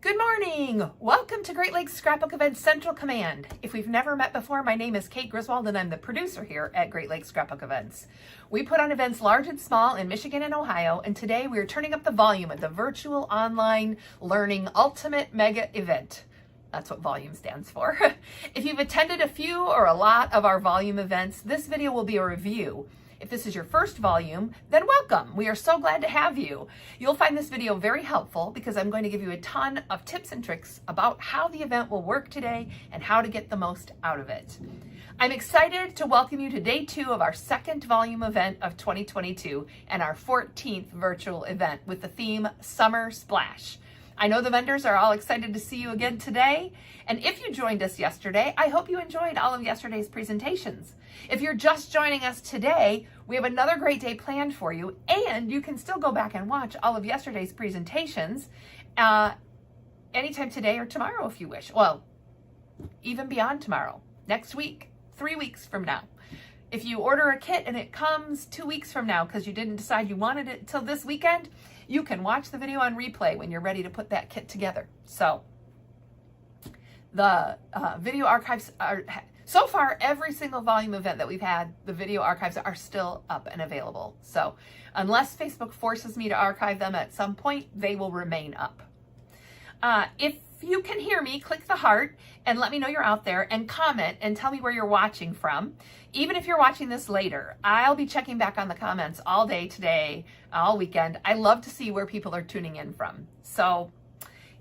Good morning! Welcome to Great Lakes Scrapbook Events Central Command. If we've never met before, my name is Kate Griswold and I'm the producer here at Great Lakes Scrapbook Events. We put on events large and small in Michigan and Ohio, and today we're turning up the volume at the Virtual Online Learning Ultimate Mega Event. That's what volume stands for. If you've attended a few or a lot of our volume events, this video will be a review. If this is your first volume, then welcome. We are so glad to have you. You'll find this video very helpful because I'm going to give you a ton of tips and tricks about how the event will work today and how to get the most out of it. I'm excited to welcome you to day 2 of our second volume event of 2022 and our 14th virtual event with the theme Summer Splash. I know the vendors are all excited to see you again today. And if you joined us yesterday, I hope you enjoyed all of yesterday's presentations. If you're just joining us today, we have another great day planned for you, and you can still go back and watch all of yesterday's presentations anytime today or tomorrow if you wish. Well, even beyond tomorrow, next week, 3 weeks from now. If you order a kit and it comes 2 weeks from now because you didn't decide you wanted it till this weekend, you can watch the video on replay when you're ready to put that kit together. So the video archives are, so far every single volume event that we've had, the video archives are still up and available. So unless Facebook forces me to archive them at some point, they will remain up. If you can hear me, click the heart and let me know you're out there, and comment and tell me where you're watching from. Even if you're watching this later, I'll be checking back on the comments all day today, all weekend. I love to see where people are tuning in from. So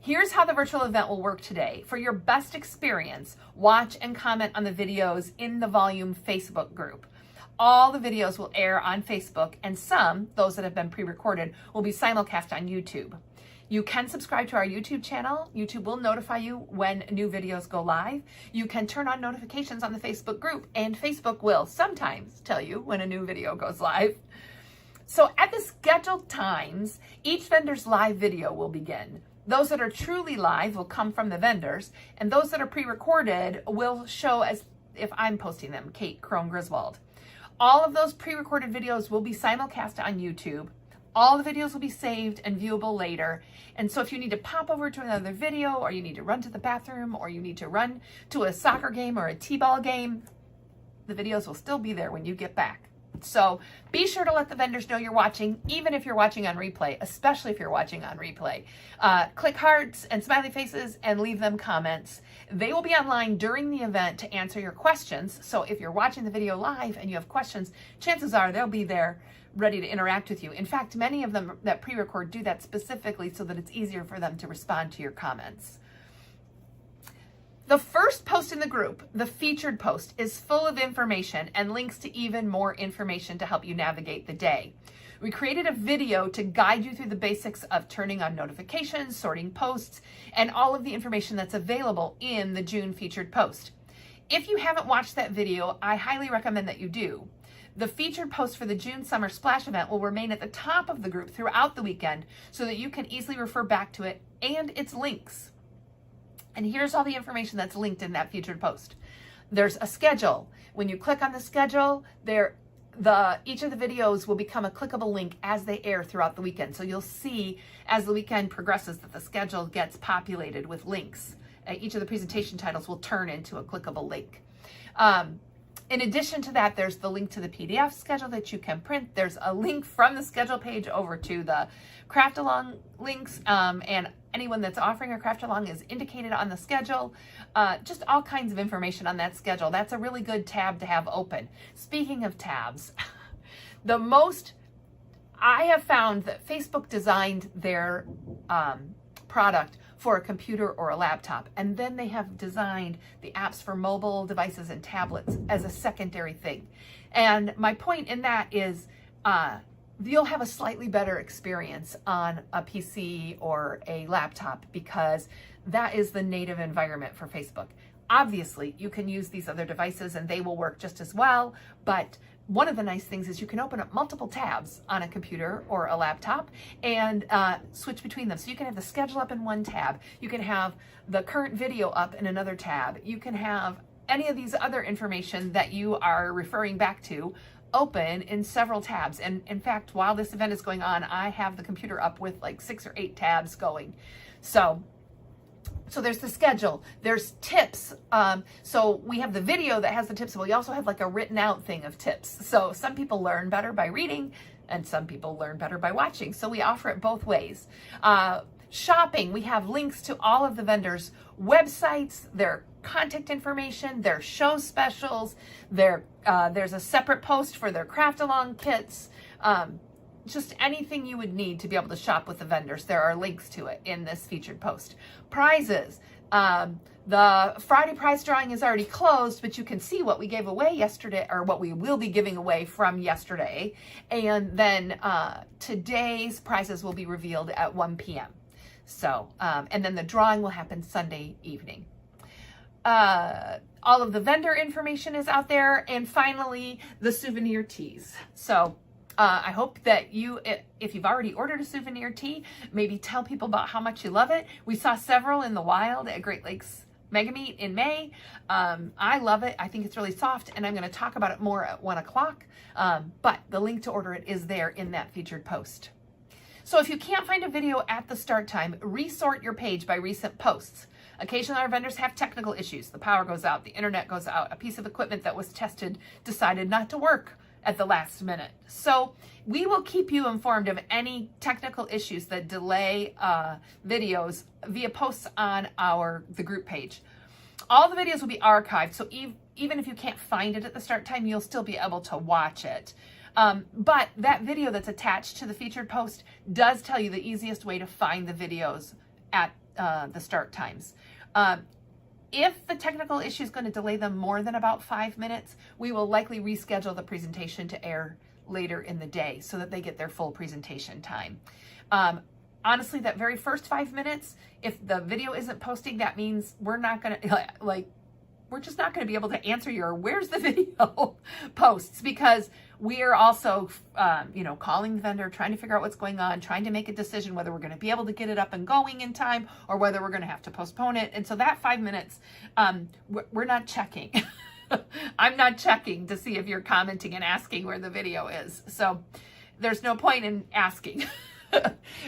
here's how the virtual event will work today. For your best experience, watch and comment on the videos in the Volume Facebook group. All the videos will air on Facebook, and some, those that have been pre-recorded, will be simulcast on YouTube. You can subscribe to our YouTube channel. YouTube will notify you when new videos go live. You can turn on notifications on the Facebook group, and Facebook will sometimes tell you when a new video goes live. So at the scheduled times, each vendor's live video will begin. Those that are truly live will come from the vendors, and those that are pre-recorded will show as if I'm posting them, Kate Crone Griswold. All of those pre-recorded videos will be simulcast on YouTube. All the videos will be saved and viewable later. And so if you need to pop over to another video, or you need to run to the bathroom, or you need to run to a soccer game or a t-ball game, the videos will still be there when you get back. So be sure to let the vendors know you're watching, even if you're watching on replay, especially if you're watching on replay. Click hearts and smiley faces and leave them comments. They will be online during the event to answer your questions. So if you're watching the video live and you have questions, chances are they'll be there ready to interact with you. In fact, many of them that pre-record do that specifically so that it's easier for them to respond to your comments. The first post in the group, the featured post, is full of information and links to even more information to help you navigate the day. We created a video to guide you through the basics of turning on notifications, sorting posts, and all of the information that's available in the June featured post. If you haven't watched that video, I highly recommend that you do. The featured post for the June Summer Splash event will remain at the top of the group throughout the weekend so that you can easily refer back to it and its links. And here's all the information that's linked in that featured post. There's a schedule. When you click on the schedule, each of the videos will become a clickable link as they air throughout the weekend. So you'll see as the weekend progresses that the schedule gets populated with links. Each of the presentation titles will turn into a clickable link. In addition to that, there's the link to the PDF schedule that you can print. There's a link from the schedule page over to the craft along links, and anyone that's offering a craft along is indicated on the schedule. Just all kinds of information on that schedule. That's a really good tab to have open. Speaking of tabs, I have found that Facebook designed their product for a computer or a laptop, and then they have designed the apps for mobile devices and tablets as a secondary thing. And my point in that is you'll have a slightly better experience on a PC or a laptop because that is the native environment for Facebook. Obviously, you can use these other devices and they will work just as well, but one of the nice things is you can open up multiple tabs on a computer or a laptop and switch between them. So you can have the schedule up in one tab. You can have the current video up in another tab. You can have any of these other information that you are referring back to open in several tabs. And in fact, while this event is going on, I have the computer up with like 6 or 8 tabs going. So So there's the schedule, there's tips. So we have the video that has the tips, but we also have like a written out thing of tips. So some people learn better by reading and some people learn better by watching. So we offer it both ways. Shopping, we have links to all of the vendors' websites, their contact information, their show specials, there's a separate post for their craft along kits. Just anything you would need to be able to shop with the vendors. There are links to it in this featured post. Prizes. The Friday prize drawing is already closed, but you can see what we gave away yesterday, or what we will be giving away from yesterday. And then today's prizes will be revealed at 1 p.m. So, and then the drawing will happen Sunday evening. All of the vendor information is out there. And finally, the souvenir tees. So, I hope that you, if you've already ordered a souvenir tee, maybe tell people about how much you love it. We saw several in the wild at Great Lakes Mega Meet in May. I love it. I think it's really soft, and I'm going to talk about it more at 1 o'clock. But the link to order it is there in that featured post. So if you can't find a video at the start time, resort your page by recent posts. Occasionally our vendors have technical issues. The power goes out, the internet goes out, a piece of equipment that was tested decided not to work at the last minute. So we will keep you informed of any technical issues that delay videos via posts on the group page. All the videos will be archived, so even if you can't find it at the start time, you'll still be able to watch it. But that video that's attached to the featured post does tell you the easiest way to find the videos at the start times. If the technical issue is going to delay them more than about 5 minutes, we will likely reschedule the presentation to air later in the day so that they get their full presentation time. Honestly, that very first 5 minutes, if the video isn't posting, that means we're not going to, we're just not going to be able to answer your "where's the video" posts, because we are also, calling the vendor, trying to figure out what's going on, trying to make a decision whether we're going to be able to get it up and going in time or whether we're going to have to postpone it. And so that 5 minutes, we're not checking. I'm not checking to see if you're commenting and asking where the video is. So there's no point in asking.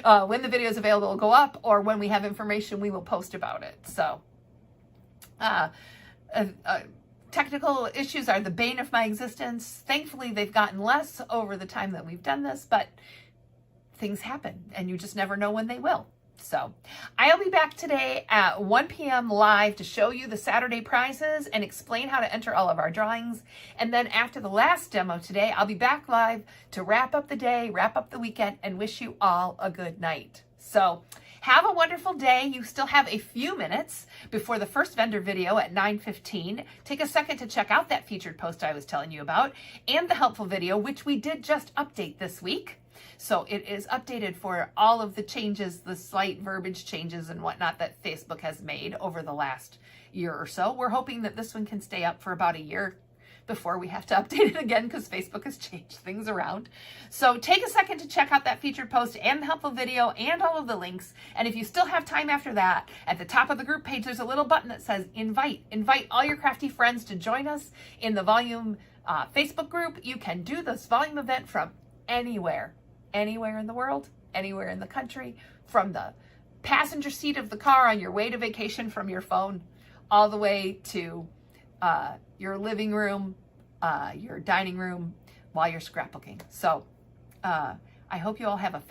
When the video is available, it'll go up, or when we have information, we will post about it. So, technical issues are the bane of my existence. Thankfully, they've gotten less over the time that we've done this, but things happen and you just never know when they will. So I'll be back today at 1 p.m. live to show you the Saturday prizes and explain how to enter all of our drawings. And then after the last demo today, I'll be back live to wrap up the day, wrap up the weekend, and wish you all a good night. So have a wonderful day. You still have a few minutes before the first vendor video at 9:15. Take a second to check out that featured post I was telling you about and the helpful video, which we did just update this week. So it is updated for all of the changes, the slight verbiage changes and whatnot that Facebook has made over the last year or so. We're hoping that this one can stay up for about a year before we have to update it again, because Facebook has changed things around. So take a second to check out that featured post and the helpful video and all of the links. And if you still have time after that, at the top of the group page, there's a little button that says invite. Invite all your crafty friends to join us in the Volume Facebook group. You can do this Volume event from anywhere in the world, anywhere in the country, from the passenger seat of the car on your way to vacation from your phone, all the way to your living room, your dining room while you're scrapbooking. So I hope you all have a